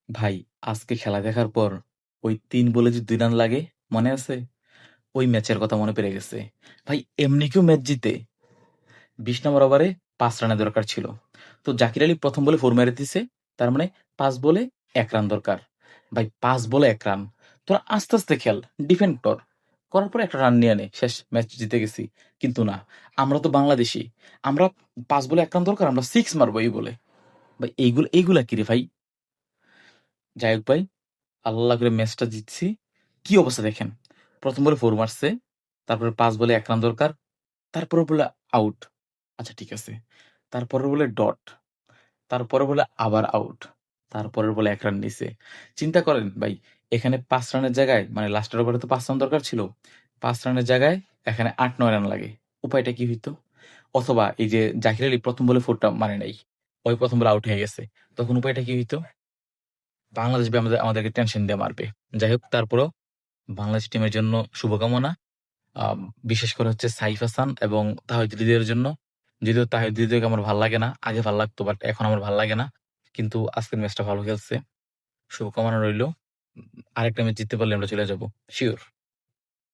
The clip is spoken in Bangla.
ভাই, আজকে খেলা দেখার পর ওই ৩ বলে যে ২ রান লাগে, মনে আছে? ওই ম্যাচের কথা মনে পড়ে গেছে। ভাই, এমনি কেউ ম্যাচ জিতে? ২০ নম্বর ওভারে ৫ রানের দরকার ছিল। তো জাকির আলী ১ম বলে ৪ মেরে দিছে। তার মানে ৫ বলে ১ রান দরকার। ভাই, ৫ বলে ১ রান। তোরা আস্তে, আস্তে খেল, ডিফেন্ড কর। করার পরে একটা রান নিয়ে নে। শেষ, ম্যাচ জিতে গেছি। কিন্তু না, আমরা তো বাংলাদেশী। আমরা ৫ বলে ১ রান দরকার, আমরা 6 মারবো এই বলে। ভাই, এইগুলা কি রে ভাই? যাই হোক ভাই, আল্লাহ করে ম্যাচটা জিতছি। কি অবস্থা দেখেন। ১ম বলে ৪ মারছে। তারপরে ৫ বলে ১ রান দরকার। তারপরে বলে আউট। আচ্ছা ঠিক আছে। তারপরে বলে ডট। তারপরে বলে আবার আউট। তারপরের বলে ১ রান নিছে। চিন্তা করেন ভাই, এখানে ৫ রানের জায়গায় মানে লাস্টের ওভারে তো ৫ রান দরকার ছিল। ৫ রানের জায়গায় এখানে ৮-৯ রান লাগে। উপায়টা কি হইতো? অথবা এই যে জাকির আলী ১ম বলে ৪ টা মারে নাই। ওই ১ম বলে আউট হয়ে গেছে। তখন উপায়টা কি হইতো? বাংলাদেশ ভাই আমাদেরকে টেনশন দিয়ে মারবে। যাই হোক, তারপরেও বাংলাদেশ টিমের জন্য শুভকামনা। আ বিশেষ করে হচ্ছে সাইফ হাসান এবং তাহিদ হৃদয়ের জন্য। যদিও তাহিদ হৃদয়কে আমার ভাল লাগে না। আগে ভাল লাগতো, বাট এখন আমার ভাল লাগে না। কিন্তু আজকের ম্যাচটা ভালো খেলছে। শুভকামনা রইলো। আরেকটা ম্যাচ জিততে পারলে আমরা চলে যাবো। সিউর।